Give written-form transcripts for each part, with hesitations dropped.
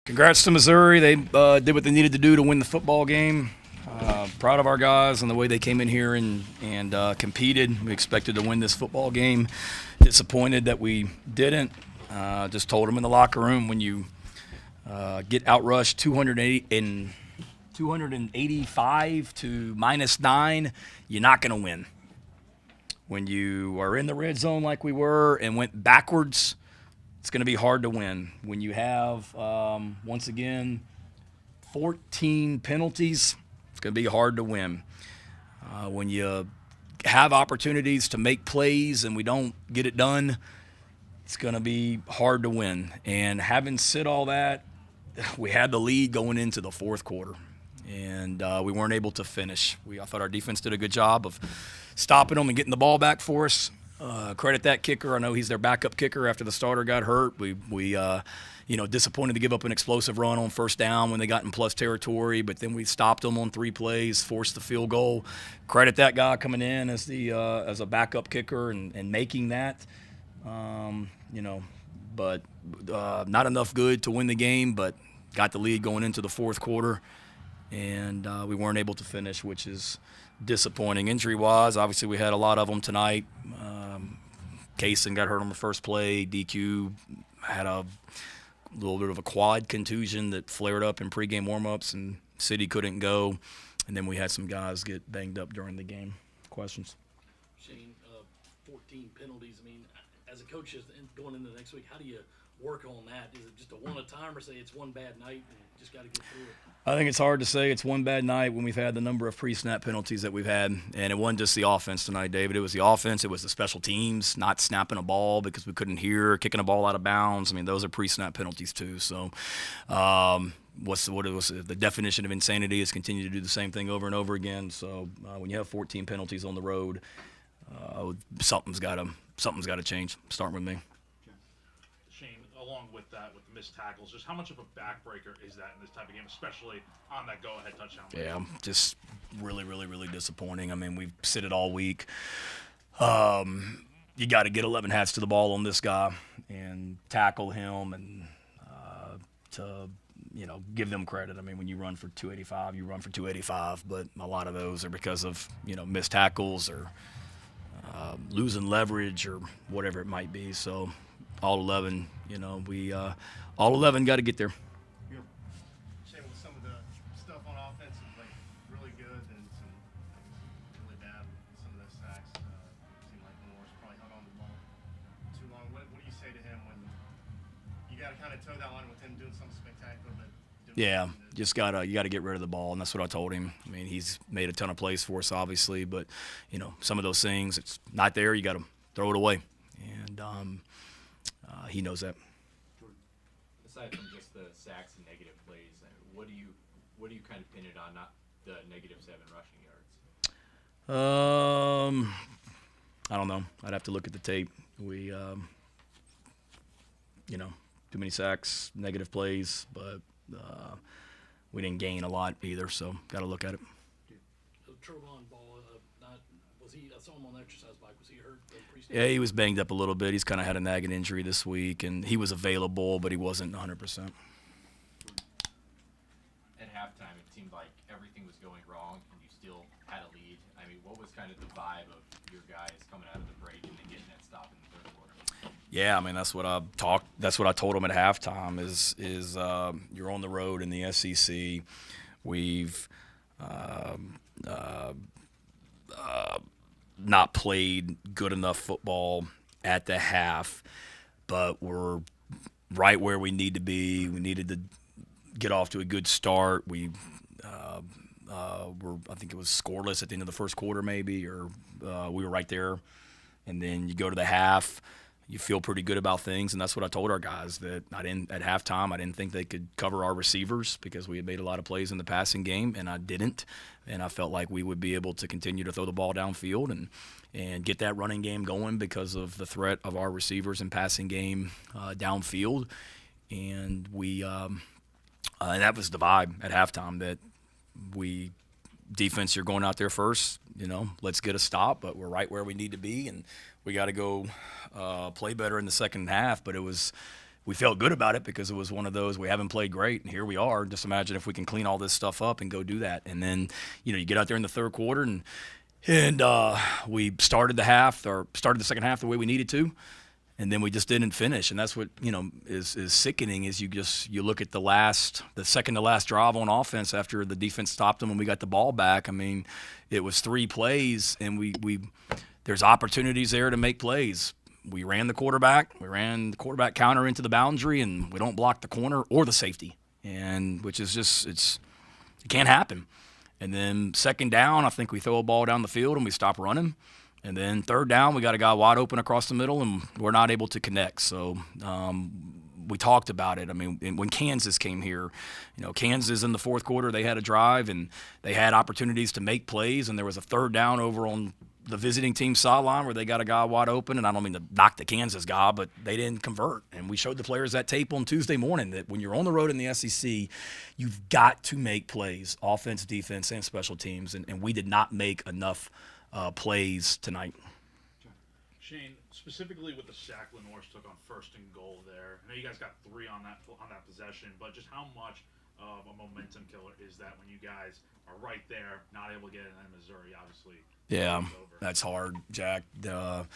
Congrats to Missouri. They did what they needed to do to win the football game. Proud of our guys and the way they came in here and competed. We expected to win this football game. Disappointed that we didn't. Just told them in the locker room, when you get outrushed 285 to -9, you're not going to win. When you are in the red zone like we were and went backwards, it's going to be hard to win. When you have, once again, 14 penalties, it's going to be hard to win. When you have opportunities to make plays and we don't get it done, it's going to be hard to win. And having said all that, we had the lead going into the fourth quarter, and we weren't able to finish. I thought our defense did a good job of stopping them and getting the ball back for us. Credit that kicker. I know he's their backup kicker after the starter got hurt. We disappointed to give up an explosive run on first down when they got in plus territory, but then we stopped them on 3 plays, forced the field goal. Credit that guy coming in as a backup kicker and making that. But not enough good to win the game, but got the lead going into the fourth quarter, and we weren't able to finish, which is disappointing. Injury-wise, obviously we had a lot of them tonight. Kaysen got hurt on the first play. DQ had a little bit of a quad contusion that flared up in pregame warm-ups, and City couldn't go. And then we had some guys get banged up during the game. Questions? Shane, 14 penalties. I mean, as a coach going into the next week, how do you work on that? Is it just a one at a time, or say it's one bad night and just got to get through it? I think it's hard to say it's one bad night when we've had the number of pre-snap penalties that we've had. And it wasn't just the offense tonight, David. It was the offense. It was the special teams not snapping a ball because we couldn't hear, kicking a ball out of bounds. I mean, those are pre-snap penalties too. So the definition of insanity is continue to do the same thing over and over again. So when you have 14 penalties on the road, something's got to change, starting with me. Shane, along with that, with the missed tackles, just how much of a backbreaker is that in this type of game, especially on that go-ahead touchdown? Yeah, just really, really, really disappointing. I mean, we've said it all week. You got to get 11 hats to the ball on this guy and tackle him and give them credit. I mean, when you run for 285, you run for 285, but a lot of those are because of, missed tackles or losing leverage or whatever it might be. So all 11, all 11 got to get there. Shane, with some of the stuff on offense is like really good and some really bad. Some of those sacks seem like Moore's probably held on to the ball too long. What do you say to him when you got to kind of toe that line with him doing something spectacular, but yeah, you got to get rid of the ball, and that's what I told him. I mean, he's made a ton of plays for us, obviously, but some of those things, it's not there. You got to throw it away, and he knows that. Aside from just the sacks and negative plays, what do you kind of pin it on? Not the -7 rushing yards. I don't know. I'd have to look at the tape. We, too many sacks, negative plays, but we didn't gain a lot either. So got to look at it. Trevon Ball, I saw him on the exercise bike. Was he hurt? Yeah, he was banged up a little bit. He's kind of had a nagging injury this week, and he was available, but he wasn't 100%. At halftime, it seemed like everything was going wrong, and you still had a lead. I mean, what was kind of the vibe of your guys coming out of the break and then getting that stop in the third quarter? Yeah, I mean that's what I told them at halftime. Is you're on the road in the SEC. We've not played good enough football at the half, but we're right where we need to be. We needed to get off to a good start. I think it was scoreless at the end of the first quarter maybe, or we were right there. And then you go to the half, you feel pretty good about things, and that's what I told our guys, that at halftime I didn't think they could cover our receivers because we had made a lot of plays in the passing game, and I didn't. And I felt like we would be able to continue to throw the ball downfield and get that running game going because of the threat of our receivers and passing game downfield. And and that was the vibe at halftime, that defense, you're going out there first, let's get a stop, but we're right where we need to be, and we got to go play better in the second half. But it was we felt good about it because it was one of those, we haven't played great, and here we are. Just imagine if we can clean all this stuff up and go do that. And then, you get out there in the third quarter, and we started the second half the way we needed to, and then we just didn't finish. And that's what is sickening is you look at the second to last drive on offense after the defense stopped them and we got the ball back. I mean, it was 3 plays, and there's opportunities there to make plays. We ran the quarterback counter into the boundary, and we don't block the corner or the safety, and which is just it can't happen. And then second down, I think we throw a ball down the field and we stop running. And then third down, we got a guy wide open across the middle, and we're not able to connect. So we talked about it. I mean, when Kansas came here, Kansas in the fourth quarter, they had a drive and they had opportunities to make plays, and there was a third down over on the visiting team sideline where they got a guy wide open, and I don't mean to knock the Kansas guy, but they didn't convert. And we showed the players that tape on Tuesday morning that when you're on the road in the SEC, you've got to make plays, offense, defense, and special teams, and we did not make enough plays tonight. Shane, specifically with the sack Lenores took on first and goal there, I know you guys got 3 on that possession, but just how much of a momentum killer is that when you guys are right there, not able to get it in Missouri, obviously? Yeah, that's hard, Jack. That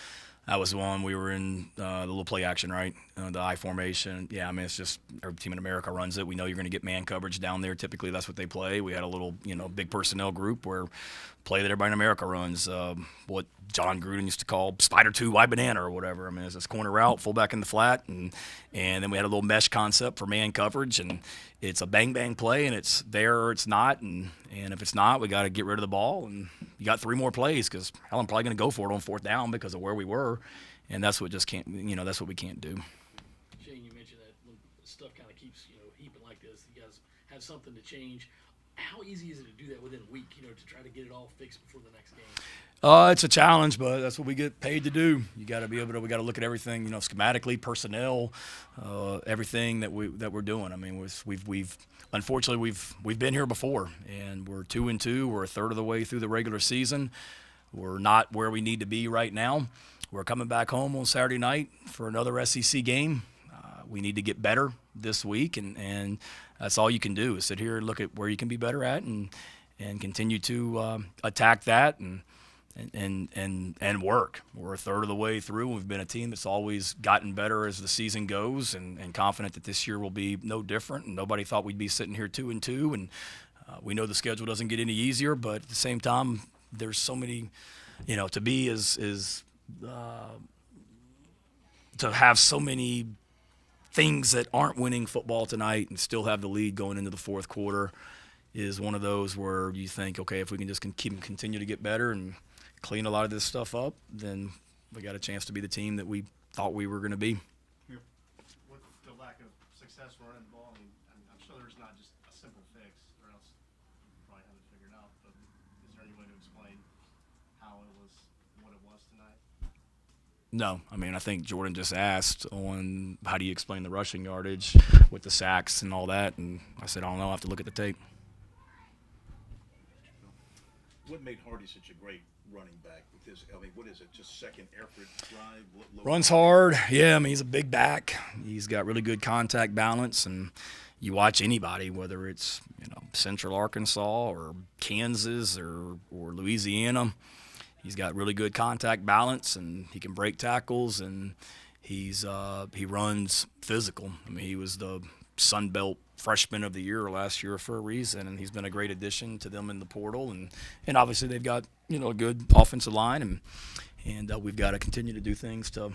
was the one we were in the little play action, right? The I formation. Yeah, I mean, it's just every team in America runs it. We know you're going to get man coverage down there. Typically, that's what they play. We had a little, big personnel group where play that everybody in America runs. What John Gruden used to call Spider 2 wide banana or whatever. I mean, it's this corner route, fullback in the flat, and then we had a little mesh concept for man coverage, and it's a bang play, and it's there or it's not, and if it's not, we got to get rid of the ball, and you got 3 more plays because hell, I'm probably going to go for it on fourth down because of where we were, and that's what just can't, that's what we can't do. Shane, you mentioned that when stuff kind of keeps heaping like this, you guys have something to change. How easy is it to do that within a week, to try to get it all fixed before the next game? It's a challenge, but that's what we get paid to do. You got to be able to. We got to look at everything, schematically, personnel, everything that we're doing. I mean, we've unfortunately we've been here before, and we're 2-2. We're a third of the way through the regular season. We're not where we need to be right now. We're coming back home on Saturday night for another SEC game. We need to get better this week, and that's all you can do is sit here and look at where you can be better at, and continue to attack that and work. We're a third of the way through. We've been a team that's always gotten better as the season goes, and confident that this year will be no different. And nobody thought we'd be sitting here 2-2, and we know the schedule doesn't get any easier, but at the same time, there's so many, to be to have so many things that aren't winning football tonight and still have the lead going into the fourth quarter is one of those where you think, okay, if we can just continue to get better and clean a lot of this stuff up, then we got a chance to be the team that we thought we were going to be. With the lack of success running the ball, I'm sure there's not just a simple fix, or else you probably have it figured out, but is there any way to explain how it was what it was tonight? No, I mean, I think Jordan just asked on how do you explain the rushing yardage with the sacks and all that, and I said, I don't know, I'll have to look at the tape. What made Hardy such a great running back with his, what is it, just second effort drive? Runs hard. Yeah, I mean, he's a big back. He's got really good contact balance, and you watch anybody, whether it's, Central Arkansas or Kansas or Louisiana, he's got really good contact balance, and he can break tackles, and he runs physical. I mean, he was the Sun Belt Freshman of the Year last year for a reason, and he's been a great addition to them in the portal, and obviously they've got a good offensive line, and we've got to continue to do things to,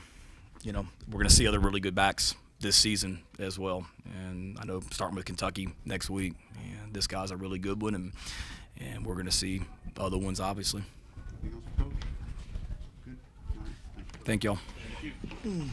we're going to see other really good backs this season as well, and I know starting with Kentucky next week, and this guy's a really good one, and we're going to see other ones obviously. Anything else, Coach? Good. All right. Thank you. Thank y'all. Thank you.